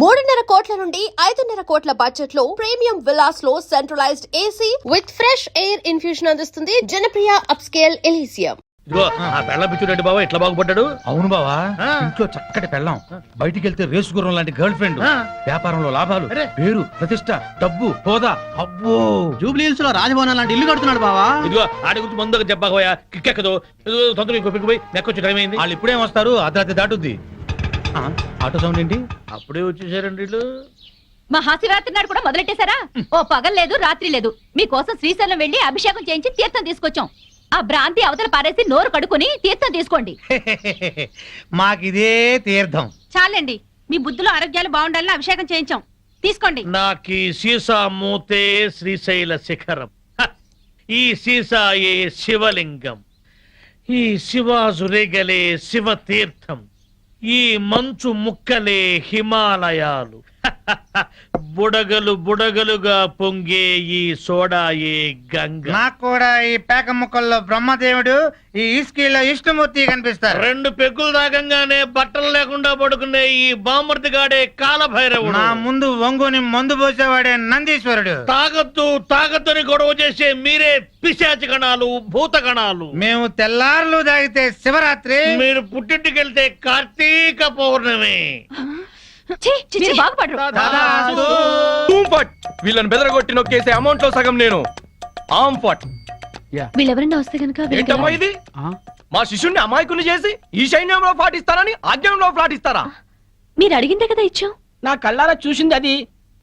3.5 కోట్ల నుండి 5.5 కోట్ల బడ్జెట్ లో ప్రీమియం విల్లాస్ లో centralised AC with fresh air infusion అందిస్తుంది జనప్రియ అప్స్కేల్ ఎలీసియం. ఇదిగో ఆ పెళ్ళ పిచ్చురెడ్డి బావ ఎట్లా బాగుపడ్డాడు. అవును బావా, ఇంట్లో చక్కటి పెళ్ళం, బయటికి వెళ్తే రేసు గుర్రం లాంటి గర్ల్ ఫ్రెండ్, వ్యాపారంలో లాభాలు, పేరు ప్రతిష్ట, డబ్బు, హోదా. అబ్బో, జూబ్లీ హిల్స్ లో రాజభవనం లాంటి ఇల్లు కడుతున్నాడు బావా. ఇదిగో ఆడి గురించి ముందుగా చెప్పకపోయా కిక్కెక్కదు. తొందరగా ఇంకో పిక్కు పోయి నెక్కొచ్చి టైం అయింది. వాళ్ళు ఇప్పుడేం వస్తారు, అర్ధరాత్రి దాటుద్ది. ఆటో సౌండ్ ఏంటి? అప్పుడే వచ్చేసారండి వీళ్ళు. మహాశివరాత్రి నాడు కూడా మొదలెట్టేశారా? ఓ పగలు లేదు రాత్రి లేదు, మీకోసం శ్రీశైలం వెళ్లి అభిషేకం చేయించి తీర్థం తీసుకొచ్చాం. ఆ భ్రాంతి అవతల పారేసి నోరు కడుకుని తీర్థం తీసుకోండి. మాకిదే తీర్థం. చాలండి, మీ బుద్ధులు ఆరోగ్యాలు బాగుండాలని అభిషేకం చేయించాం, తీసుకోండి. నాకీ సీసా మూతే శ్రీశైల శిఖరం, ఈ సీసాయే శివలింగం, ఈ శివాజురేగలే శివ తీర్థం, ఈ మంచు ముక్కలే హిమాలయాలు, బుడగలు బుడగలుగా పొంగే ఈ సోడాయే గంగ. నాకు కూడా ఈ పేక ముక్కల్లో బ్రహ్మదేవుడు, ఈ ఇస్కీలో విష్ణుమూర్తి కనిపిస్తారు. 2 పెగ్గులు తాగంగానే బట్టలు లేకుండా పడుకునే ఈ బామర్దిగాడే కాలభైరవుడు. నా ముందు వంగుని మందు పోసేవాడే నందీశ్వరుడు. తాగద్దు తాగద్దని గొడవ చేసే మీరే పిశాచి గణాలు, భూత గణాలు. మేము తెల్లారులు తాగితే శివరాత్రి, మీరు పుట్టింటికెళ్తే కార్తీక పౌర్ణమి. మీరు బాగుపడరు. వీళ్ళని బెదరగొట్టి నొక్కేసే అమౌంట్ లో సగం నేను. వీళ్ళెవరన్నా వస్తే కనుక ఏంటమ్మా ఇది? మా శిష్యుణ్ణి అమాయకుని చేసి ఈ సైన్యంలో పాటిస్తారని ఆజ్ఞంలో పాటిస్తారా? మీరు అడిగిందే కదా ఇచ్చాం. నా కళ్ళారా చూసింది అది.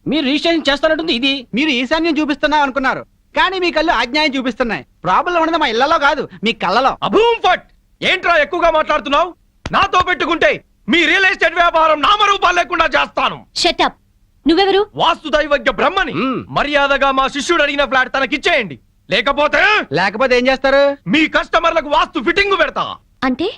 మీరు రిజిస్ట్రేషన్ చేస్తున్నట్టుంది ఇది. మీరు ఈశాన్యం చూపిస్తున్నా అనుకున్నారు, కానీ మీ కళ్ళు అజ్ఞాయం చూపిస్తున్నాయి. ప్రాబ్లం ఉన్నది మా ఇళ్లలో కాదు, మీ కళ్ళలో. అభూం ఫట్! ఏంట్రా ఎక్కువగా మాట్లాడుతున్నావు? నాతో పెట్టుకుంటే మీ రియల్ ఎస్టేట్ వ్యాపారం నామరూపాలు లేకుండా చేస్తాను. షటప్. నువ్వెవరు? వాస్తు దైవజ్ఞ బ్రహ్మని. మర్యాదగా మా శిష్యుడు అడిగిన ఫ్లాట్ తనకిచ్చేయండి, లేకపోతే ఏం చేస్తారు? మీ కస్టమర్లకు వాస్తు ఫిట్టింగ్ పెడతా. అంటే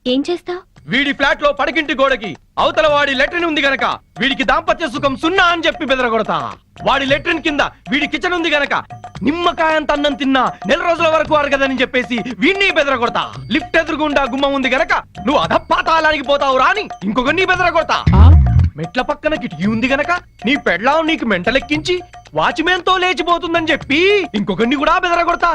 ఏం చేస్తావు? వీడి ఫ్లాట్ లో పడకింటి గోడకి అవతల వాడి లెట్రిన్ ఉంది గనక వీడికి దాంపత్య సుఖం 0 అని చెప్పి బెదరగొడతా. వాడి లెట్రిన్ కింద వీడి కిచెన్ ఉంది గనక నిమ్మకాయంత అన్నం తిన్నా 4 రోజుల వరకు అరగదని చెప్పేసి వీడిని బెదరగొడతా. లిఫ్ట్ ఎదురుగుండా గుమ్మం ఉంది గనక నువ్వు అధపాతాళానికి పోతావు రాని ఇంకొకరిని బెదరగొడతా. మెట్ల పక్కన కిటికీ ఉంది గనక నీ పెళ్ళాం నీకు మెంటలెక్కించి వాచ్మెన్ తో లేచిపోతుందని చెప్పి ఇంకొకరిని కూడా బెదరగొడతా.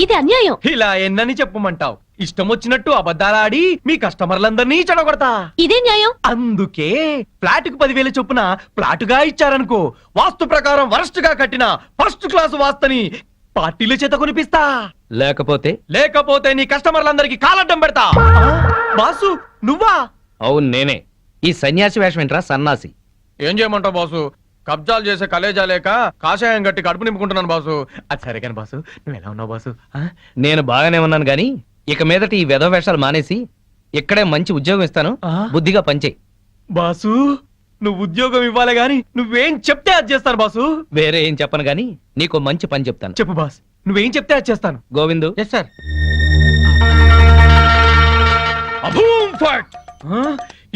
ఇది అన్యాయం. ఇలా ఎన్నని చెప్పమంటావు? ఇష్టం వచ్చినట్టు అబద్ధాలాడి మీ కస్టమర్లందరినీ చెడగొడతా. ఇదే న్యాయం. అందుకే ఫ్లాట్ కు 10,000 చొప్పున ఫ్లాటుగా ఇచ్చారనుకో, వాస్తు ప్రకారం వరస్ట్ గా కట్టిన ఫస్ట్ క్లాస్ వాస్తని పార్టీల చేత కొనిపిస్తా. లేకపోతే నీ కస్టమర్లందరికి కాలడ్డం పెడతా. బాసు నువ్వా? అవును నేనే. ఈ సన్యాసి వేషం ఏంట్రా సన్నాసి? ఏం చేయమంటావు బాసు? కబ్జాలు చేసే కలేజా లేక కాషాయం గట్టి కడుపు నింపుకుంటున్నాను బాసు. అది సరే కానీ బాసు, నువ్వు ఎలా ఉన్నావు బాసు? నేను బాగానే ఉన్నాను గాని ఇక మీదట ఈ వెధవ వేషాలు మానేసి ఇక్కడే మంచి ఉద్యోగం ఇస్తాను, బుద్ధిగా పనిచేయి. బాసు నువ్వు ఉద్యోగం ఇవ్వాలి గాని నువ్వేం చెప్తే అది చేస్తాను బాసు. వేరే ఏం చెప్పను గాని నీకు మంచి పని చెప్తాను. చెప్పు బాస్, నువ్వేం చెప్తే అది చేస్తాను. గోవిందు. Yes sir.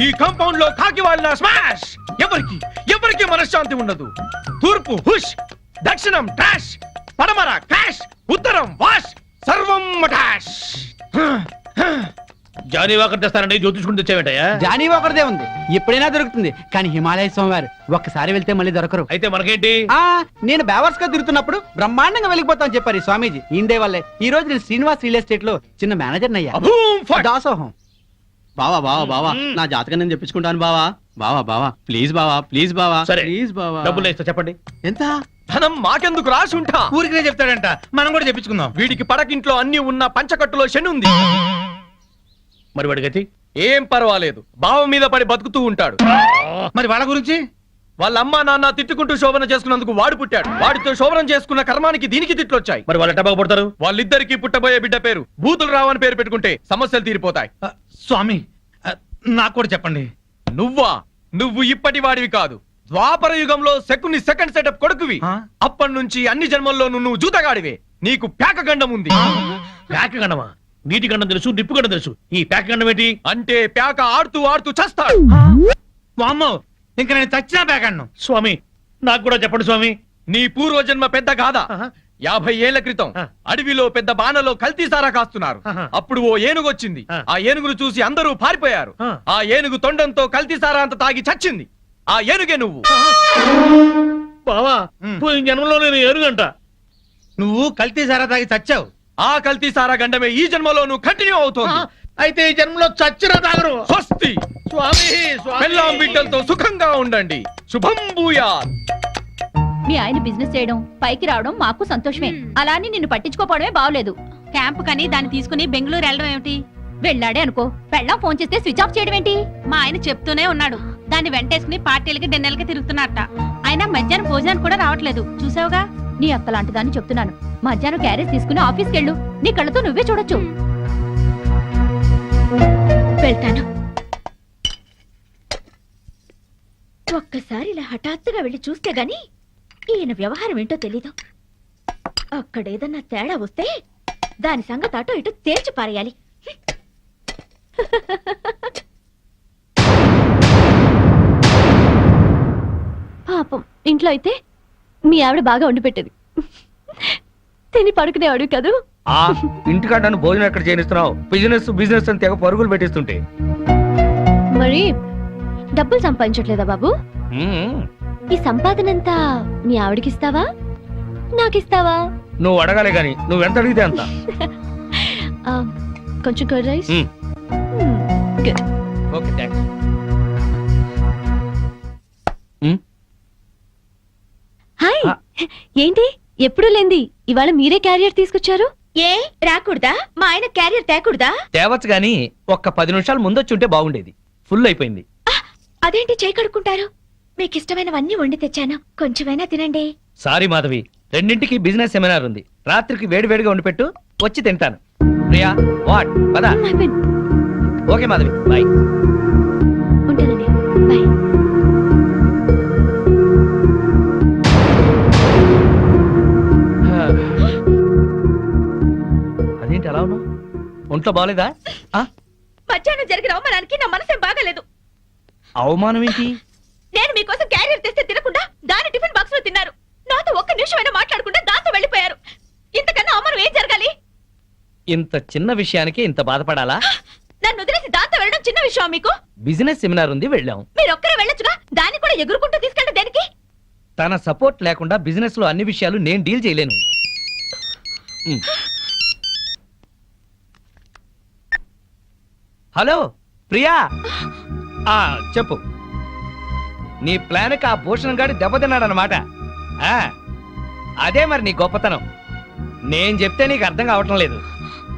ఈ కాంపౌండ్ లో కాకి వాళ్ళ స్మాష్. ఎవరికి మనశ్శాంతి ఉండదు. తూర్పు హుష్, దక్షిణం ట్రాష్, పడమర క్రాష్, ఉత్తరం వాష్, సర్వం మటాష్. జానీ వాకర్ తెస్తానండి, జ్యోతిష్కుని తెచ్చావేంటయ్యా? జానీ ఒకరిదే ఉంది, ఎప్పుడైనా దొరుకుతుంది. కానీ హిమాలయ స్వామివారు ఒక్కసారి వెళ్తే మళ్ళీ దొరకరు. అయితే మనకేంటి? నేను బేవర్స్ గా తిరుగుతున్నప్పుడు బ్రహ్మాండంగా వెళ్ళిపోతాను చెప్పారు ఈ స్వామీజీ. ఇందే వల్లే ఈ రోజు నేను శ్రీనివాస్ రియల్ ఎస్టేట్ లో చిన్న మేనేజర్ అయ్యా. దాసోహం. బావా బావా బావా, నా జాతకం నేను చెప్పించుకుంటాను బావా. బావా బావా ప్లీజ్ బావా, ప్లీజ్ బావా, సరే ప్లీజ్ బావా. డబ్బులు ఇస్తా, చెప్పండి ఎంత? ధనం మాకెందుకు రాసి ఉంటా. ఊరికినే చెప్తాడంట, మనం కూడా చెప్పించుకుందాం. వీడికి పడకింట్లో అన్ని ఉన్న పంచకట్టులో శని ఉంది. మరి వాడి గతి? ఏం పర్వాలేదు, బావ మీద పడి బతుకుతూ ఉంటాడు. మరి వాళ్ళ గురించి? వాళ్ళ అమ్మా నాన్న తిట్టుకుంటూ శోభన చేసుకున్నందుకు వాడు పుట్టాడు. వాడితో శోభనం చేసుకున్న కర్మానికి దీనికి తిట్లొచ్చాయి. మరి వాళ్ళ టబాకు పడతారు. వాళ్ళిద్దరికి పుట్టబోయే బిడ్డ పేరు బూతులు రావని పేరు పెట్టుకుంటే సమస్యలు తీరిపోతాయి. స్వామి నాకు కూడా చెప్పండి. నువ్వు ఇప్పటి వాడివి కాదు. ద్వాపర యుగంలో శకుని సెకండ్ సెటప్ కొడుకువి. అప్పటి నుంచి అన్ని జన్మల్లోనూ నువ్వు జూతగాడివే. నీకు ప్యాక గండం ఉంది. ప్యాక గండమా? నీటి గండం తెలుసు, నిప్పు గండం తెలుసు, ఈ ప్యాక గండం ఏంటి? అంటే ప్యాక ఆడుతూ ఆడుతూ చస్తాడు. వామ్మో, ఇంక నేను చచ్చినా ప్యాకన్ను. స్వామి నాకు కూడా చెప్పండి స్వామి. నీ పూర్వజన్మ పెద్ద గాథ. 50 ఏళ్ల క్రితం అడవిలో పెద్ద బాణలో కల్తీసారా కాస్తున్నారు. అప్పుడు ఓ ఏనుగు వచ్చింది. ఆ ఏనుగును చూసి అందరూ పారిపోయారు. ఆ ఏనుగు తొండంతో కల్తీసారా అంత తాగి చచ్చింది. ఆ ఏనుగే నువ్వు. బావా పోయిన జన్మలో నేను ఎరుగంట. నువ్వు కల్తీ సారా తాగి చచ్చావు. ఆ కల్తీ సారా గండమే ఈ జన్మలో నువ్వు కంటిన్యూ అవుతోంది. అయితే ఈ జన్మలో చచ్చినా తాగరు. స్వస్తి. స్వామి పెళ్ళాం బిడ్డలతో సుఖంగా ఉండండి. శుభం భూయాత్. మీ ఆయన బిజినెస్ చేయడం పైకి రావడం మాకు సంతోషమే. అలా అని నిన్ను పట్టించుకోపోవడమే బాగలేదు. క్యాంప్ కని దాన్ని తీసుకుని బెంగళూరు వెళ్ళడం ఏమిటి? వెళ్ళాడే అనుకో, పెళ్ళాం ఫోన్ చేస్తే స్విచ్ ఆఫ్ చేయడం ఏంటి? మా ఆయన చెప్తూనే ఉన్నాడు, దాన్ని వెంటేసుకుని పార్టీలకి డిన్నర్లకి తిరుగుతున్నట్ట. ఆయన మధ్యాహ్నం భోజనానికి కూడా రావట్లేదు. చూసావుగా? నీ అక్క లాంటి దాన్ని చెప్తున్నాను. మధ్యాహ్నం క్యారేజ్ తీసుకుని ఆఫీస్కి వెళ్ళు. నీ కళ్ళతో నువ్వే చూడొచ్చు. వెళ్తాను. ఒక్కసారి ఇలా హఠాత్తుగా వెళ్ళి చూస్తే గాని ఈయన వ్యవహారం ఏంటో తెలీదు. అక్కడేదన్నా తేడా వస్తే దాని సంగతి అటో ఇటు తేల్చి పారేయాలి. పాపం ఇంట్లో అయితే మీ ఆవిడ బాగా వండి పెట్టేది. తిని పడుకునేవాడు కదూ. ఆ ఇంటికాడ నన్ను భోజనం ఎక్కడ చేయనిస్తున్నావు? బిజినెస్ బిజినెస్ అని తెగ పరుగులు పెట్టిస్తుంటే. మరి డబ్బులు సంపాదించట్లేదా బాబు? మ్మ్. ఈ సంపాదనంతా మీ ఆవిడకిస్తావా నాకిస్తావా? నువ్వు అడగాలే గాని నువ్వు ఎంత అడిగితే అంత. ఆ, కొంచెం కర్డ్ రైస్. మ్మ్. గుడ్. Okay thanks. హాయ్. ఆ. ఏంటి ఎప్పుడు లేంది ఇవాళ మీరే క్యారియర్ తీసుకొచ్చారు? ఏ రాకూడదా? మా ఆయన క్యారియర్ తేకూడదా? తేవచ్చు గాని ఒక్క 10 నిమిషాలు ముందొచ్చుంటే బాగుండేది. ఫుల్ అయిపోయింది. అదేంటి చేయి కడుక్కుంటారు? మీకు ఇష్టమైనవన్నీ వండి తెచ్చాను, కొంచెమైనా తినండి. సారీ మాధవి, 2ంటికి బిజినెస్ సెమినార్ ఉంది. రాత్రికి వేడివేడిగా వండి పెట్టు, వచ్చి తింటాను. ప్రియా వాట్ పదా. Okay Madhavi, bye. ఉంటానండి, బాయ్. అదేంటి అలా ఉన్నావు? ఒంట్లో బాగలేదా? ఆ? మధ్యాహ్నం జరిగిన అవమానానికి నా మనసేం బాగాలేదు. అవమానం ఏంటి? నేను మీకోసం క్యారియర్ తెస్తే తినకుండా దాని టిఫిన్ బాక్స్ లో తిన్నారు. నాతో ఒక్క నిమిషమైనా మాట్లాడకుండా దాంతో వెళ్ళిపోయారు. ఇంతకన్నా అవమానం ఏం జరగాలి? ఇంత చిన్న విషయానికి ఇంత బాధపడాలా? నన్ను వదిలేసి దాంతో వెళ్ళడం చిన్న విషయం మీకు? బిజినెస్ సెమినార్ ఉంది, వెళ్ళాం. మీరు ఒక్కరే వెళ్ళొచ్చుగా, దాన్ని కూడా ఎగురుకుంటూ తీసుకెళ్ళడం దేనికి? తన సపోర్ట్ లేకుండా బిజినెస్ లో అన్ని విషయాలు నేను డీల్ చేయలేను. ఉమ్. హలో ప్రియా. ఆ చెప్పు. నీ ప్లాన్కి ఆ భూషణ్ గాడి దెబ్బతిన్నాడనమాట. అదే మరి నీ గొప్పతనం. నేను చెప్తే నీకు అర్థం కావటం లేదు.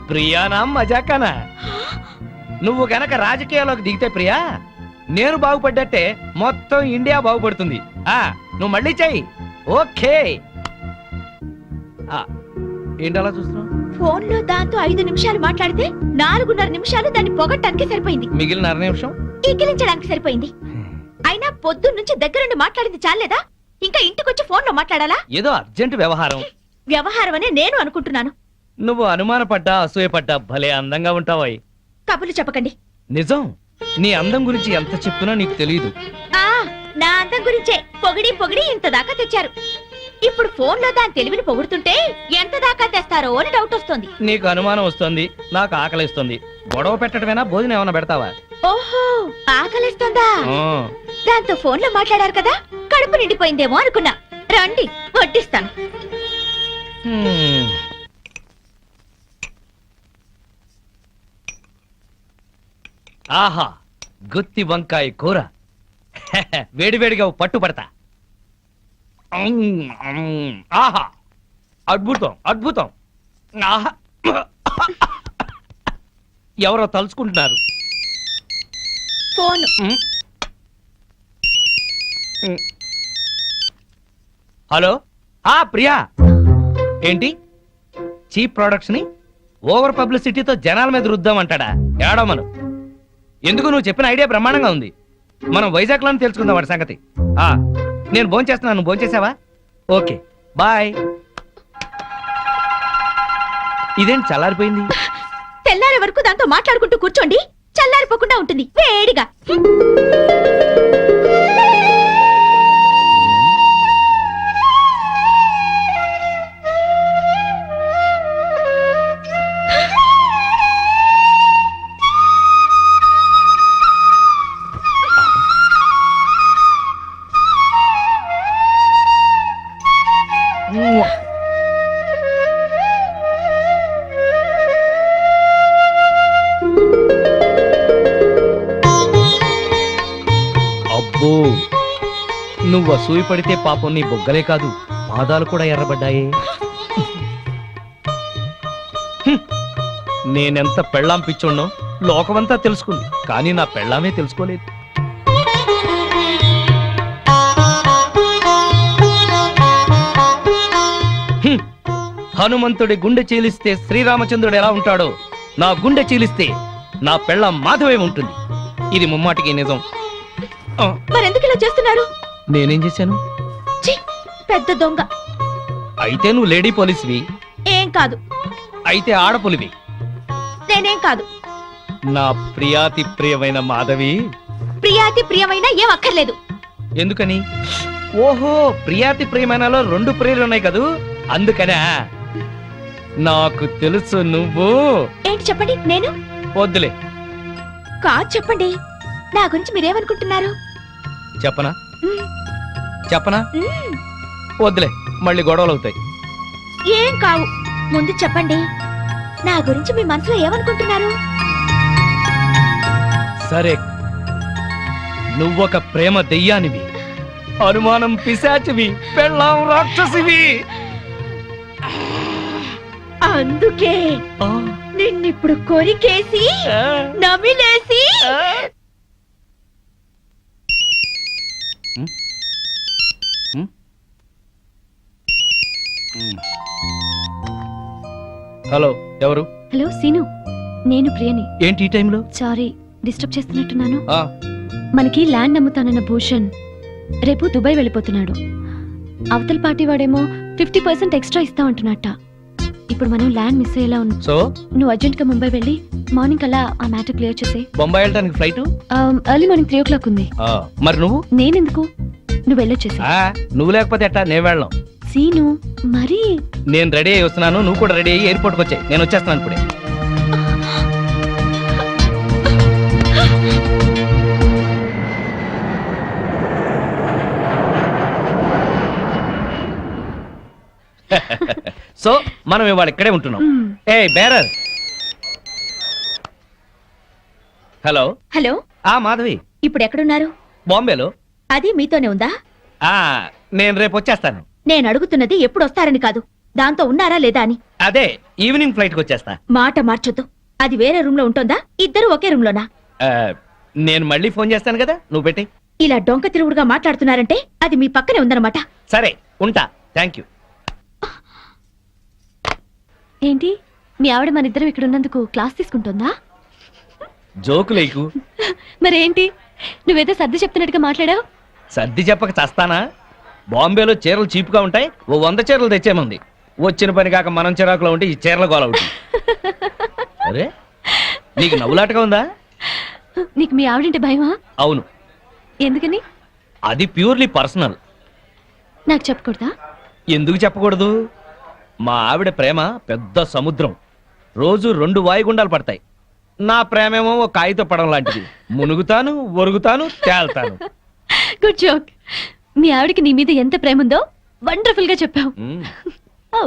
ప్రియానా మజాకానా? నువ్వు గనక రాజకీయాల్లోకి దిగితే ప్రియా, నేను బాగుపడ్డట్టే మొత్తం ఇండియా బాగుపడుతుంది. నువ్వు మళ్ళీ చెయ్యి. ఓకే. ఏంటి అలా చూస్తున్నావు? ఫోన్ లో దాంతో 5 నిమిషాలు మాట్లాడితే 4.5 నిమిషాలు దాన్ని పొగట్టానికి సరిపోయింది. మిగిలిన 1/2 నిమిషం ఈకిలించడానికి సరిపోయింది. అయినా పొద్దున్నుంచి దగ్గరుండి మాట్లాడింది చాలేదా? ఇంకా ఇంటికొచ్చి ఫోన్ లో మాట్లాడాలా? ఏదో అర్జెంట్ వ్యవహారం. వ్యవహారం అనే నేను అనుకుంటున్నాను. నువ్వు అనుమానపడ్డా అసూయపడ్డా భలే అందంగా ఉంటావాయి. కబుర్లు చెప్పకండి. నిజం, నీ అందం గురించి ఎంత చెప్తున్నా నీకు తెలియదు. నా అందం గురించే పొగిడి పొగిడి ఇంత దాకా తెచ్చారు. ఇప్పుడు ఫోన్ లో దాని తెలివిని పొగుడుతుంటే ఎంత దాకా తెస్తారో అని డౌట్ వస్తుంది. నీకు అనుమానం వస్తుంది, నాకు ఆకలిస్తుంది. గొడవ పెట్టడమేనా, భోజనం ఏమైనా పెడతావా? ఓహో, ఆకలిస్తుందా? ఆ. దాంతో ఫోన్ లో మాట్లాడారు కదా, కడుపు నిండిపోయిందేమో అనుకున్నా. రండి వడ్డిస్తాను. హ్మ్. ఆహా, గుత్తి వంకాయ కూర. వేడివేడిగా పట్టుపడతా. ఆహా, అద్భుతం అద్భుతం. ఆహా. ఎవరో తలుచుకుంటున్నారు. ఫోన్. హలో. ప్రియా. ఏంటి చీప్ ప్రొడక్ట్స్ ని ఓవర్ పబ్లిసిటీతో జనాల మీద రుద్దామంటాడా? ఏడమను. ఎందుకు, నువ్వు చెప్పిన ఐడియా బ్రహ్మాండంగా ఉంది. మనం వైజాగ్ లోనే తెలుసుకుందాం వాడి సంగతి. నేను భోంచేస్తున్నాను, నువ్వు భోంచేసావా? Okay bye. ఇదేంటి చల్లారిపోయింది? తెల్లారే వరకు దాంతో మాట్లాడుకుంటూ కూర్చోండి, చల్లారిపోకుండా ఉంటుంది వేడిగా. నువ్వు అసూయ పడితే పాపం నీ బొగ్గలే కాదు పాదాలు కూడా ఎర్రబడ్డాయి. హ్మ్. నేనెంత పెళ్ళాం పిచ్చోడ్నో లోకమంతా తెలుసుకుంది, కానీ నా పెళ్ళామే తెలుసుకోలేదు. హ్మ్. హనుమంతుడి గుండె చీలిస్తే శ్రీరామచంద్రుడు ఎలా ఉంటాడో నా గుండె చీలిస్తే నా పెళ్ళాం మాధవే ఉంటుంది. ఇది ముమ్మాటికి నిజం. ఆ, మరెందుకు ఇలా చేస్తున్నారు? నేనేం చేశాను? ఛీ, పెద్ద దొంగ. అయితే నువ్వు లేడీ పోలీస్వి, ఏం కాదు. అయితే ఆడపులివి. నేనేం కాదు. నా ప్రియాతి ప్రియమైన మాధవి. ప్రియాతి ప్రియమైన ఏం అక్కర్లేదు. ఎందుకని? ఓహో, ప్రియాతి ప్రియమైనలో 2 ప్రియులు ఉన్నాయి కదూ, అందుకనే. నాకు తెలుసు నువ్వు. ఏంటి చెప్పండి. నేను వద్దులే. కాదు చెప్పండి. నా గురించి మీరేమనుకుంటున్నారు? చెప్పనా? మ్, చెప్పనా? మ్, వద్దులే, మళ్ళీ గొడవలు అవుతాయి. ఏం కావు. ముందు చెప్పండి, నా గురించి మీ మనసులో ఏమనుకుంటున్నారు? సరే, నువ్వొక ప్రేమ దెయ్యానివి, అనుమానం పిశాచివి, పెళ్ళాం రాక్షసివి. అందుకే ఆ, నిన్నిప్పుడు కొరికేసి ఆ, నమిలేసి ఆ. హలో, ఎవరు? హలో సీను, నేను ప్రియని. ఏంటి ఈ టైంలో? సారీ డిస్టర్బ్ చేస్తున్నట్టున్నాను. ఆ, మనకి ల్యాండ్ అమ్ముతానన్న భూషణ్ రేపు దుబాయ్ వెళ్ళిపోతున్నాడు. అవతల పార్టీ వాడేమో 50% ఎక్స్ట్రా ఇస్తా అంటున్నట్ట. ఇప్పుడు మనం ల్యాండ్ మిస్ అయ్యేలా ఉంది. సో నువ్వు అర్జెంట్ గా ముంబై వెళ్ళి మార్నింగ్ అలా ఆ మ్యాటర్ క్లియర్ చేసే. బొంబాయి వెళ్ళటానికి ఫ్లైట్? ఎర్లీ మార్నింగ్ 3 o'clock ఉంది. మరి నువ్వు? నేనెందుకు, నువ్వు వెళ్ళొచ్చేసి. నువ్వు లేకపోతే ఎట్టా? నేను వెళ్ళను. సీను మరి నేను రెడీ అయ్యి వస్తున్నాను, నువ్వు కూడా రెడీ అయ్యి ఎయిర్పోర్ట్కి వచ్చాయి. నేను వచ్చేస్తున్నాను ఇప్పుడే. సో మనం ఇవాళ ఇక్కడే ఉంటున్నాం. ఏ బేరర్. హలో. హలో, మాధవి, ఇప్పుడు ఎక్కడున్నారు? బాంబేలో. అది మీతోనే ఉందా? నేను రేపు వచ్చేస్తాను. నేను అడుగుతున్నది ఎప్పుడు వస్తారని కాదు, దాంతో ఉన్నారా లేదా అని. అదే ఈవినింగ్ ఫ్లైట్ కి వచ్చేస్తా. మాట మార్చొద్దు. అది వేరే రూమ్ లో ఉంటుందా? ఇద్దరు ఒకే రూమ్ లోనా? ఆ, నేను మళ్ళీ ఫోన్ చేస్తాను కదా, నువ్వు పెట్టి. ఇలా డొంక తిరుగుడుగా మాట్లాడుతున్నారంటే అది మీ పక్కనే ఉందన్నమాట. సరే ఉంటా. Thank you. ఏంటి, మీ ఆవిడ మన ఇద్దరం ఇక్కడ ఉన్నందుకు క్లాస్ తీసుకుంటుందా? జోకు లేకు. మరేంటి, నువ్వేదో సర్ది చెప్తున్నట్టుగా మాట్లాడావు. సర్ది చెప్పక చస్తానా? బాంబేలో చీరలు చీపుగా ఉంటాయి, ఓ 100 చీరలు తెచ్చేమంది. వచ్చిన పని కాక మనం చిరాకులో ఉంటే ఈ చీరల గోల ఒకటి. అరే, నీకు నవ్వులాటగా ఉందా? నీకు మీ ఆవిడంటే భయమా? అవును. ఎందుకని? అది ప్యూర్లీ పర్సనల్. నాకు చెప్పకూడదా? ఎందుకు చెప్పకూడదు? మా ఆవిడ ప్రేమ పెద్ద సముద్రం, రోజు 2 వాయుగుండాలు పడతాయి. నా ప్రేమేమో ఒక కాగిత పడం లాంటిది, మునుగుతాను, ఒరుగుతాను, తేల్తాను. Good joke. మీ ఆవిడకి నీ మీద ఎంత ప్రేమ ఉందో వండర్ఫుల్ గా చెప్పావు. ఓ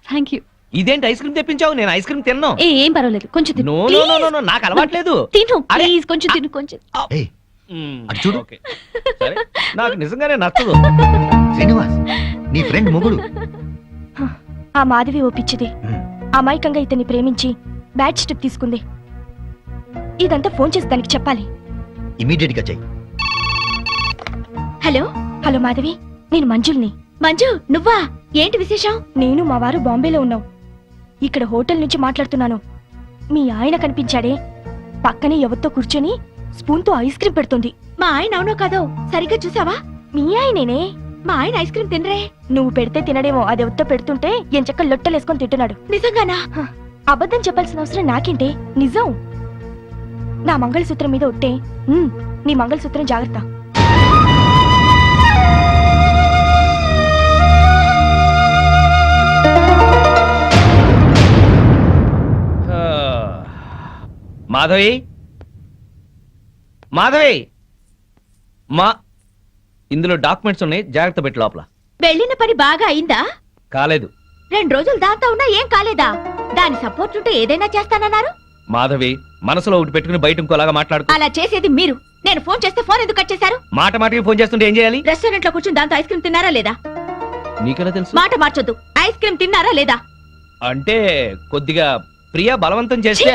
థ్యాంక్ యూ. ఇదేంటి ఐస్ క్రీమ్ తెప్పించావు? నేను ఐస్ క్రీమ్ తిన్నాను. ఏం పర్వాలేదు, కొంచెం తిను. నో నో నో నో, నాకు అలవాట్లేదు. తిను అరే. ప్లీజ్, కొంచెం తిను, కొంచెం. ఏయ్, అటు చూడు. ఓకే. సరే, నాకు నిజంగానే నచ్చదు. శ్రీనివాస్, నీ ఫ్రెండ్ మొగుడు. ఆ మాధవి ఓ పిచ్చిది. అమాయకంగా ఇతన్ని ప్రేమించి బ్యాడ్ స్టెప్ తీసుకుంది. ఇదంతా ఫోన్ చేసి దానికి చెప్పాలి. ఇమీడియట్ గా చెయ్యి. హలో. హలో మాధవి, నేను మంజుల్ని. మంజు, నువ్వా? ఏంటి విశేషం? నేను మా వారు బాంబేలో ఉన్నాం. ఇక్కడ హోటల్ నుంచి మాట్లాడుతున్నాను. మీ ఆయన కనిపించాడే, పక్కనే ఎవరితో కూర్చొని స్పూన్తో ఐస్ క్రీమ్ పెడుతుంది. మా ఆయన అవునో కాదో సరిగ్గా చూసావా? మీ ఆయనేనే. మా ఆయన ఐస్ క్రీమ్ తినరే. నువ్వు పెడితే తినడేమో, అది ఎవరితో పెడుతుంటే ఎంచక్క లొట్టలేసుకొని తింటున్నాడు. నిజంగానా? అబద్ధం చెప్పాల్సిన అవసరం నాకేంటే, నిజం. నా మంగళసూత్రం మీద ఒట్టే. నీ మంగళసూత్రం జాగ్రత్త. మాధవి, మాధవి, మా ఇందులో డాక్యుమెంట్స్ ఉన్నాయి, జాగ్రత్త పెట్టి లోపల. వెళ్ళిన పని బాగా అయిందా? కాలేదు. 2 రోజులు దాంతో ఉన్నా ఏం కాలేదా? దాని సపోర్ట్ ఉంటే ఏదైనా చేస్తానన్నారు. మాధవి, మనసులో ఒకటి పెట్టుకుని బయట ఇంకోలాగా మాట్లాడుకో. అలా చేసేది మీరు. నేను ఫోన్ చేస్తే ఫోన్ ఎందుకు కట్ చేశారు? మాట మాటకి ఫోన్ చేస్తుంటే ఏం చేయాలి? రెస్టారెంట్ లో కూర్చుని దాంతో ఐస్ క్రీమ్ తిన్నారా లేదా? నీకెలా తెలుసు? మాట మార్చొద్దు. ఐస్ క్రీమ్ తిన్నారా లేదా? అంటే కొద్దిగా ప్రియా బలవంతం చేస్తే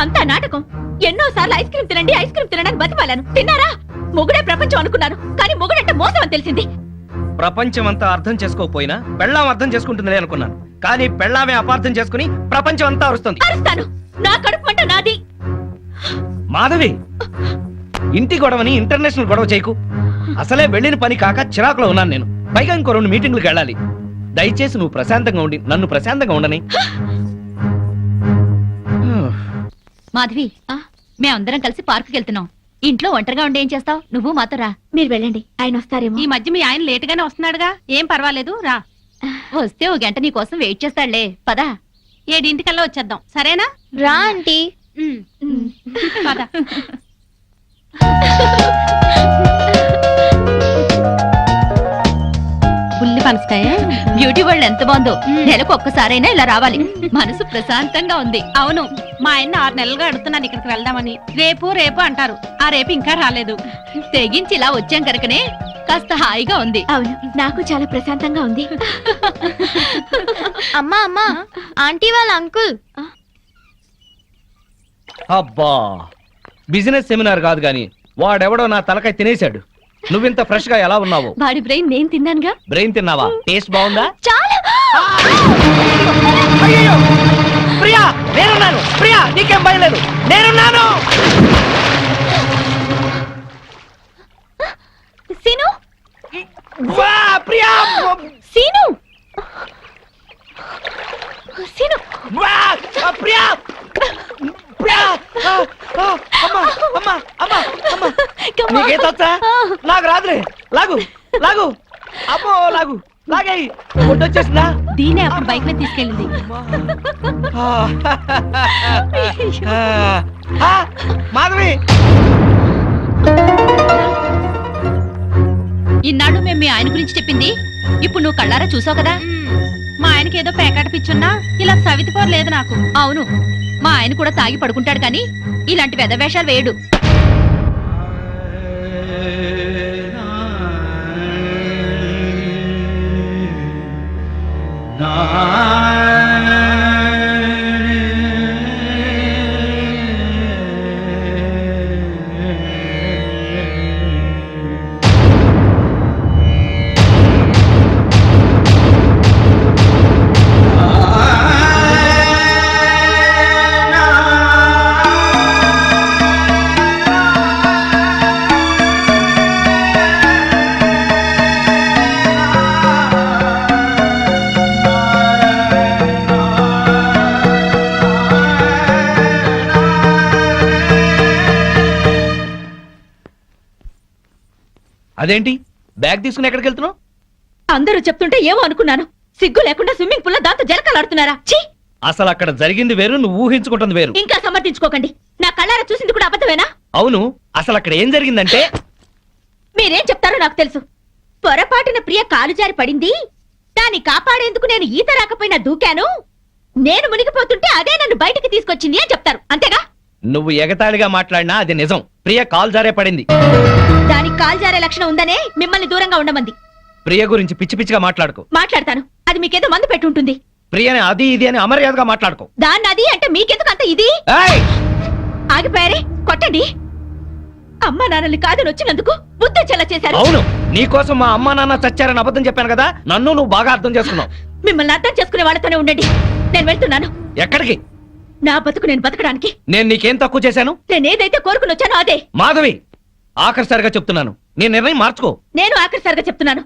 అంతా నాటకం. ఎన్నోసార్లు ఐస్ క్రీమ్ తినండి ఐస్ క్రీమ్ తినడానికి బతిమాలను. తిన్నారా? మొగుడే ప్రపంచం అనుకున్నాను, కానీ మొగుడంటే మోసం అని తెలిసింది. ప్రపంచం అంతా అర్థం చేసుకోకపోయినా పెళ్ళాం అర్థం చేసుకుంటుందిలే అనుకున్నాను, కానీ పెళ్ళామే అపార్థం చేసుకుని ప్రపంచం అంతా అరుస్తుంది. అరుస్తాను, నా కడుపు మంట నాది. మాధవి, ఇంటి గొడవని ఇంటర్నేషనల్ గొడవ చేయకు. అసలే వెళ్ళిన పని కాక చిరాకులో ఉన్నాను నేను. పైగా ఇంకో 2 మీటింగ్లకు వెళ్ళాలి. దయచేసి నువ్వు ప్రశాంతంగా ఉండి నన్ను ప్రశాంతంగా ఉండని. మాధవి, మేమందరం కలిసి పార్కుకి వెళ్తున్నాం. ఇంట్లో ఒంటరిగా ఉండి ఏం చేస్తావు? నువ్వు మాతో రా. మీరు వెళ్ళండి, ఆయన వస్తారేమో. ఈ మధ్య మీ ఆయన లేట్ గానే వస్తున్నాడుగా, ఏం పర్వాలేదు రా. వస్తే 1 గంట నీ కోసం వెయిట్ చేస్తాడులే. పదా, 7 వచ్చేద్దాం, సరేనా? రా ఆంటీ. పద. బుల్లి పనసకాయ బ్యూటీ వరల్డ్ ఎంత బాగుందో. నెలకు ఒక్కసారైనా ఇలా రావాలి, మనసు ప్రశాంతంగా ఉంది. అవును, మా ఆయన 6 నెలలుగా అడుగుతున్నాను ఇక్కడికి వెళ్దామని. రేపు రేపు అంటారు, ఆ రేపు ఇంకా రాలేదు. తెగించి ఇలా వచ్చాం కనుకనే కాస్త హాయిగా ఉంది. అవును, నాకు చాలా ప్రశాంతంగా ఉంది. అమ్మా అమ్మా, ఆంటీ వాళ్ళ అంకుల్. అబ్బా, బిజినెస్ సెమినార్ కాదు గాని వాడెవడో నా తలకాయ తినేశాడు. నువ్వింత ఫ్రెష్ గా ఎలా ఉన్నావు? వాడి బ్రెయిన్ నేను తిన్నానుగా. బ్రెయిన్ తిన్నావా? టేస్ట్ బాగుందా? చాలా. అయ్యయ్యో! ప్రియా, నేనున్నాను. ప్రియా, నీకేం భయం లేదు, నేనున్నాను. సీను, వా, ప్రియా! Scene, scene. వా, ప్రియా! ప్రియా! అమ్మా, అమ్మా, అమ్మా, అమ్మా. నీకేతొచ్చా? నాకు రాదులే. లాగు, లాగు. అమ్మో, లాగు, లాగాయి. వచ్చేసిందా? దీనే అప్పుడు బైక్ మీద తీసుకెళ్ళింది. మాధవి, ఇన్నాడు మేము మీ ఆయన గురించి చెప్పింది ఇప్పుడు నువ్వు కళ్ళారా చూసావు కదా. మా ఆయనకి ఏదో పేకాట పిచ్చున్నా ఇలా సవితిపోరు లేదు నాకు. అవును, మా ఆయన కూడా తాగి పడుకుంటాడు, కానీ ఇలాంటి వెధవేషాలు వేయడు. అదేంటి బ్యాగ్ తీసుకుని ఎక్కడికి వెళ్తున్నావు? అందరూ చెప్తుంటే ఏమో అనుకున్నాను. సిగ్గు లేకుండా స్విమ్మింగ్ పూల్ లో దాంతో జలకలాడుతున్నారా? ఛీ! అసలు అక్కడ జరిగింది వేరు, నువ్వు ఊహించుకుంటుంది వేరు. ఇంకా సమర్థించుకోకండి. నా కళ్ళారా చూసింది కూడా అబద్ధమేనా? అవును, అసలు అక్కడ ఏం జరిగిందంటే మీరేం చెప్తారో నాకు తెలుసు. పొరపాటున ప్రియ కాలు జారి పడింది, దాన్ని కాపాడేందుకు నేను ఈత రాకపోయినా దూకాను. నేను మునిగిపోతుంటే అదే నన్ను బయటికి తీసుకొచ్చింది అని చెప్తారు, అంతేగా? నువ్వు ఎగతాళిగా మాట్లాడినా అది నిజం. ప్రియ కాలు జారే పడింది. దానికి కాలు జారే లక్షణం ఉందనే మిమ్మల్ని దూరంగా ఉండమంది. ప్రియ గురించి పిచ్చి పిచ్చిగా మాట్లాడుకో. మాట్లాడతాను, అది మీకేదో మందు పెట్టుంటుంది. ప్రియని అది ఇది అని అమర్యాదగా మాట్లాడుకో. దాన్ని అది అంటే మీకెందుకు అంత ఇది? ఏయ్! ఆగిపోయారే, కొట్టండి. అమ్మా నాన్నల్ని కాదని వచ్చినందుకు బుద్ధి చెల్ల చేశారు. అవును, నీకోసం మా అమ్మా నాన్న చచ్చారని అబద్ధం చెప్పాను కదా, నన్ను నువ్వు బాగా అర్థం చేసుకున్నావు. మిమ్మల్ని అర్థం చేసుకునే వాళ్ళతోనే ఉండండి. నేను వెళ్తున్నాను. ఎక్కడికి? నా బతుకు నేను బతకడానికి. నేను నీకేం తక్కువ చేశాను? నేనేదైతే కోరుకుని వచ్చానో అదే. మాధవి, ఆఖరిసారిగా చెప్తున్నాను, నీ నిర్ణయం మార్చుకో. నేను ఆఖరిసారిగా చెప్తున్నాను,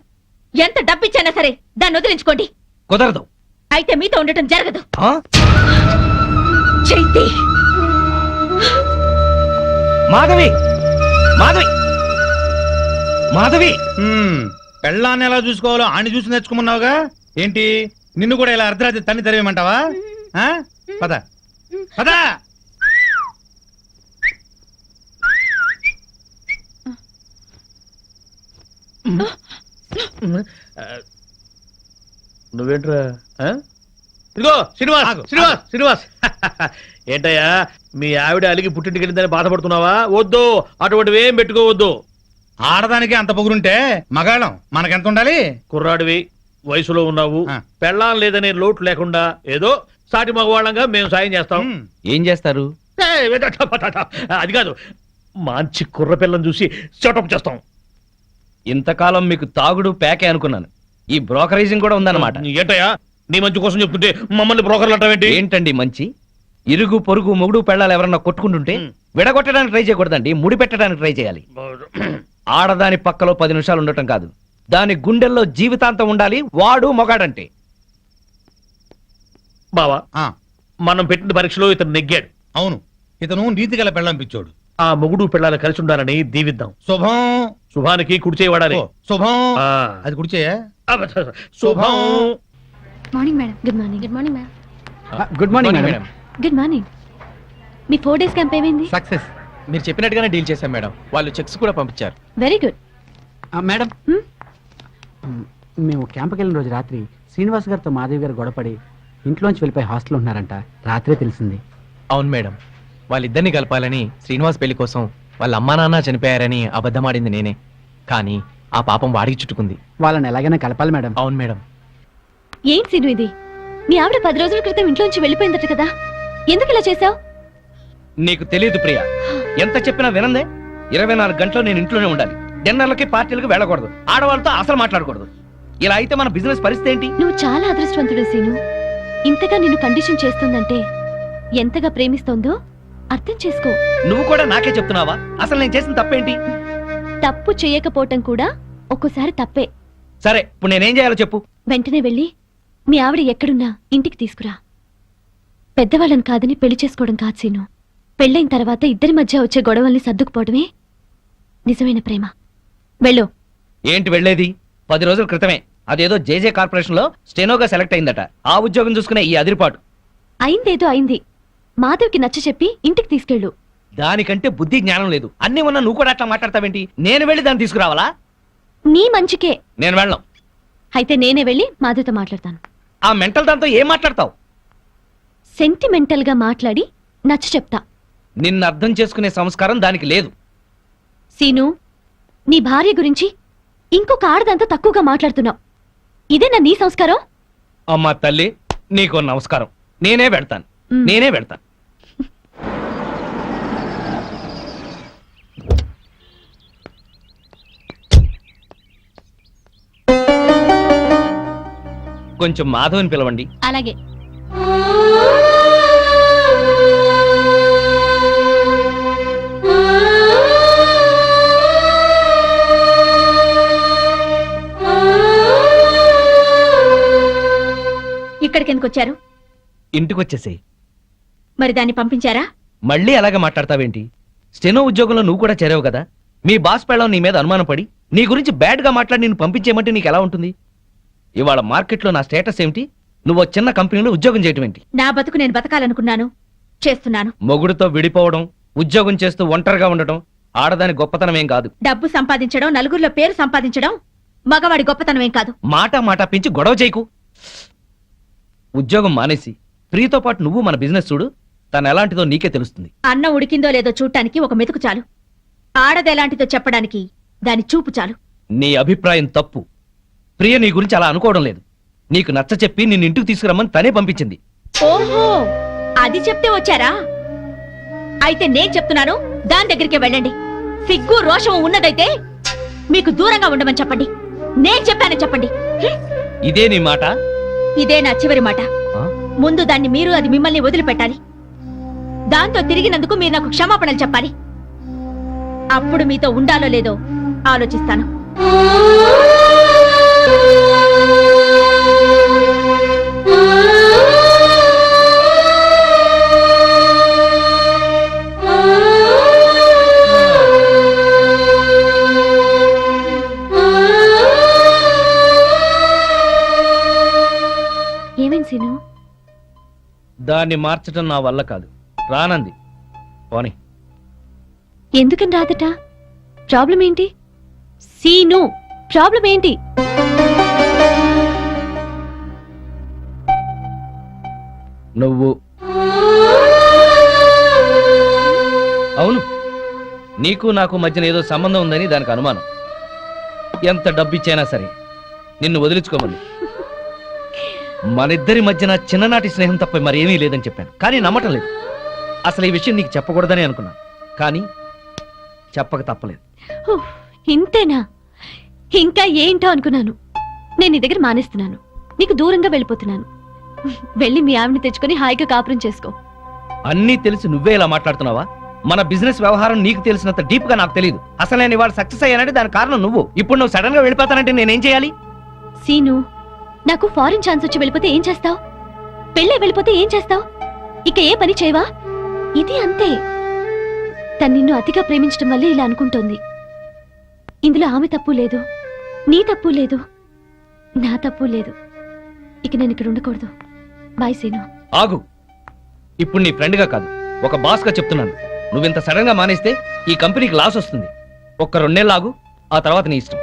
ఎంత డబ్బిచ్చైనా సరే దాన్ని వదిలించుకోండి. కుదరదు. అయితే మీతో ఉండటం జరగదు. ఆ? చైతి, మాధవి, మాధవి, మాధవి. పెళ్ళాన్ని ఎలా చూసుకోవాలో ఆని చూసి నేర్చుకోమన్నావుగా. ఏంటి నిన్ను కూడా ఇలా అర్ధరాత్రి తన్ని తరివేమంటావా? ఆ? పద పద. నువ్వేంట్రా? ఇదిగో శ్రీనివాస్, శ్రీనివాస్, శ్రీనివాస్. ఏంటయ్యా మీ ఆవిడ అలిగి పుట్టింటికి వెళ్ళిందని బాధపడుతున్నావా? వద్దు, అటువంటివి ఏం పెట్టుకోవద్దు. ఆడదానికి అంత పొగురుంటే మగాళ్ళం మనకెంత ఉండాలి? కుర్రాడివి, వయసులో ఉన్నావు, ఆ. పెళ్ళాం లేదనే లోటు లేకుండా ఏదో సాటి మగవాళ్ళంగా మేము సాయం చేస్తాం. ఏం చేస్తారు? అది కాదు, మంచి కుర్ర పిల్లని చూసి సెటప్ చేస్తాం. ఇంతకాలం మీకు తాగుడు ప్యాకే అనుకున్నాను, ఈ బ్రోకరేజింగ్ కూడా ఉందన్నమాట. ఏంటయ్యా నీ మంచి కోసం చెప్తుంటే మమ్మల్ని బ్రోకర్లు అంటావేంటి? ఏంటండి మంచి? ఇరుగు పొరుగు మొగుడు పెళ్ళాలు ఎవరన్నా కొట్టుకుంటుంటే విడగొట్టడానికి ట్రై చేయకూడదండి, ముడి పెట్టడానికి ట్రై చేయాలి. ఆడదాని పక్కలో 10 నిమిషాలు ఉండటం కాదు, దాని గుండెల్లో జీవితాంతం ఉండాలి. వాడు మొగాడంటే. బావా, ఆ, మనం పెట్టిన పరీక్షలో ఇతను నెగ్గాడు. అవును, ఇతను నీతి గల పెళ్ళం పిచ్చోడు. ఆ మొగుడు పిల్లలు కలిసి ఉండాలని దీవిద్దాం. శుభం. శుభానికి కుడిచే వాడాలి. ఓ, శుభం. ఆ. అది కుడిచేయా? శుభం. Morning madam. Good morning. Good morning ma'am. Good morning madam. Good morning. మీ 4 డేస్ క్యాంప్ ఏమైంది? సక్సెస్. మీరు చెప్పినట్టుగానే డీల్ చేశాం మేడం. వాళ్ళు చెక్స్ కూడా పంపించారు. Very good. మేడం, మేము క్యాంప్కి వెళ్ళిన రోజు రాత్రి శ్రీనివాస్ గారితో మాధవి గారు గొడవపడి ఇంట్లోంచి వెళ్ళిపోయి హాస్టల్లో ఉన్నారంట. రాత్రే తెలిసింది. అవును మేడం, వాళ్ళిద్దరిని కలపాలని శ్రీనివాస్ పెళ్లి కోసం వాళ్ళ అమ్మా నాన్న చనిపోయారని అబద్ధమాడింది నేనే. కానీ ఆ పాపం వాడికి చుట్టుకుంది. వాళ్ళని ఎలాగైనా కలపాలి మేడం. అవును మేడం. ఏం సీను ఇది? మీ ఆవిడ 10 రోజుల క్రితం ఇంట్లోంచి వెళ్ళిపోయిందట కదా, ఎందుకు ఇలా చేసావు? నీకు తెలియదు ప్రియా, ఎంత చెప్పినా వినందే. 24 గంటలు నేను ఇంట్లోనే ఉండాలి. డిన్నర్లకి పార్టీలకు వెళ్ళకూడదు, ఆడవాళ్ళతో అసలు మాట్లాడకూడదు. ఇలా అయితే మన బిజినెస్ పరిస్థితి ఏంటి? నువ్వు చాలా అదృష్టవంతుడు సీను. ఇంతగా నిన్ను కండిషన్ చేస్తుందంటే ఎంతగా ప్రేమిస్తోందో అర్థం చేసుకో. నువ్వు కూడా నాకే చెప్తున్నావా? అసలు నేను చేసిన తప్పేంటి? తప్పు చేయకపోవటం కూడా ఒక్కోసారి తప్పే. సరే, ఇప్పుడు నేనేం చేయాలో చెప్పు. వెంటనే వెళ్ళి మీ ఆవిడ ఎక్కడున్నా ఇంటికి తీసుకురా. పెద్దవాళ్ళని కాదని పెళ్లి చేసుకోవడం కాదు సీను. పెళ్ళైన తర్వాత ఇద్దరి మధ్య వచ్చే గొడవల్ని సర్దుకుపోవడమే నిజమైన ప్రేమ. వెళ్ళు. ఏంటి వెళ్ళేది? 10 రోజుల క్రితమే అదేదో జేజే కార్పొరేషన్ లో స్టెనోగా సెలెక్ట్ అయిందట. ఆ ఉద్యోగం చూసుకునే ఈ అదిరిపాటు. అయిందేదో అయింది. మాధవ్కి నచ్చ చెప్పి ఇంటికి తీసుకెళ్ళు. దానికంటే బుద్ధి జ్ఞానం లేదు. అన్ని ఉన్నా నువ్వు కూడా అట్లా మాట్లాడతావేంటి? నేను వెళ్ళి దాన్ని తీసుకురావాలా? నీ మంచికే. నేను వెళ్ళను. అయితే నేనే వెళ్ళి మాధవ్తో మాట్లాడతాను. ఆ మెంటల్ దాంతో ఏం మాట్లాడతావు? సెంటిమెంటల్ గా మాట్లాడి నచ్చ చెప్తా. నిన్ను అర్థం చేసుకునే సంస్కారం దానికి లేదు. సీను, నీ భార్య గురించి ఇంకొక ఆడదంతా తక్కువగా మాట్లాడుతున్నావు. ఇదేనా నీ సంస్కారం? అమ్మా తల్లి, నీకు నమస్కారం. నేనే వెళ్తాను. నేనే వెళ్తాను. కొంచెం మాధవని పిలవండి. అలాగే. ఇక్కడికి ఎందుకు వచ్చారు? ఇంటికొచ్చేసేయ్. మరి దాన్ని పంపించారా? మళ్ళీ అలాగే మాట్లాడతావేంటి? స్టెనో ఉద్యోగంలో నువ్వు కూడా చేరావు కదా. మీ బాస్ పెళ్ళం నీ మీద అనుమానం పడి నీ గురించి బ్యాడ్ గా మాట్లాడి నేను పంపించేయమంటే నీకు ఎలా ఉంటుంది? ఇవాళ మార్కెట్లో నా స్టేటస్ ఏమిటి? నువ్వు చిన్న కంపెనీలో ఉద్యోగం చేయటం ఏంటి? నా బతుకు నేను బతకాలనుకున్నాను, చేస్తున్నాను. మొగుడుతో విడిపోవడం, ఉద్యోగం చేస్తూ ఒంటరిగా ఉండటం ఆడదాని గొప్పతనం ఏం కాదు. డబ్బు సంపాదించడం, నలుగురిలో పేరు సంపాదించడం మగవాడి గొప్పతనం ఏం కాదు. మాట పెంచి గొడవ చేయకు. ఉద్యోగం మానేసి ప్రియతో పాటు నువ్వు మన బిజినెస్ చూడు. తను ఎలాంటిదో నీకే తెలుస్తుంది. అన్న ఉడికిందో లేదో చూడటానికి ఒక మెతుకు చాలు. ఆడదెలాంటిదో చెప్పడానికి దాని చూపు చాలు. నీ అభిప్రాయం తప్పు. ప్రియ నీ గురించి అలా అనుకోవడం లేదు. నీకు నచ్చ చెప్పి నిన్ను ఇంటికి తీసుకురమ్మని తనే పంపించింది. ఓహో, అది చెప్తే వచ్చారా? అయితే నేను చెప్తున్నాను, దాని దగ్గరికి వెళ్ళండి. సిగ్గు రోషం ఉన్నదైతే మీకు దూరంగా ఉండమని చెప్పండి. నేను చెప్పానని చెప్పండి. ఇదే నీ మాట? ఇదే నా చివరి మాట. ఆ? ముందు దాన్ని మీరు, అది మిమ్మల్ని వదిలిపెట్టాలి. దాంతో తిరిగినందుకు మీరు నాకు క్షమాపణలు చెప్పాలి. అప్పుడు మీతో ఉండాలో లేదో ఆలోచిస్తాను. ఏమైంది సీను? దాన్ని మార్చడం నా వల్ల కాదు. రానంది. పోనీ. ఎందుకని రాదట? ప్రాబ్లం ఏంటి? సీను, ప్రాబ్లం ఏంటి? నువ్వు అవును, నీకు నాకు మధ్యన ఏదో సంబంధం ఉందని దానికి అనుమానం. ఎంత డబ్బు ఇచ్చైనా సరే నిన్ను వదిలించుకోమని. మనిద్దరి మధ్యన చిన్ననాటి స్నేహం తప్ప మరేమీ లేదని చెప్పాను, కానీ నమ్మటం లేదు. అసలు ఈ విషయం నీకు చెప్పకూడదని అనుకున్నాను, కానీ చెప్పక తప్పలేదు. ఉఫ్, ఇంతేనా? ఇంకా ఏంటో అనుకున్నాను. నేను నీ దగ్గర మానేస్తున్నాను, నీకు దూరంగా వెళ్ళిపోతున్నాను. వెళ్ళి మీ ఆవిడని తెచ్చుకొని హాయిగా కాపురం చేసుకో. అన్నీ తెలిసి నువ్వే ఇలా మాట్లాడుతున్నావా? మన బిజినెస్ వ్యవహారం నీకు తెలిసినంత డీప్ గా నాకు తెలియదు. అసలు నేను ఇవాళ సక్సెస్ అయ్యానంటే దానికి కారణం నువ్వు. ఇప్పుడు నువ్వు సడన్ గా వెళ్ళిపోతానంటే నేనేం చేయాలి? సీను, నాకు ఫారిన్ ఛాన్స్ వచ్చి వెళ్ళిపోతే ఏం చేస్తావు? పెళ్ళే వెళ్ళిపోతే ఏం చేస్తావు? ఇక ఏ పని చేయవా? ఇది అంతే. తను నిన్ను అతిగా ప్రేమించడం వల్లే ఇలా అనుకుంటోంది. ఇందులో ఆమె తప్పు లేదు, నీ తప్పు లేదు, నా తప్పు లేదు. ఇక నేను ఇక్కడ ఉండకూడదు. బాయ్ సీను. ఆగు. ఇప్పుడు నీ ఫ్రెండ్ గా కాదు, ఒక బాస్ గా చెప్తున్నాను. నువ్వింత సడన్ గా మానేస్తే ఈ కంపెనీకి లాస్ వస్తుంది. ఒక్క 2 నెలలు ఆగు, ఆ తర్వాత నీ ఇష్టం.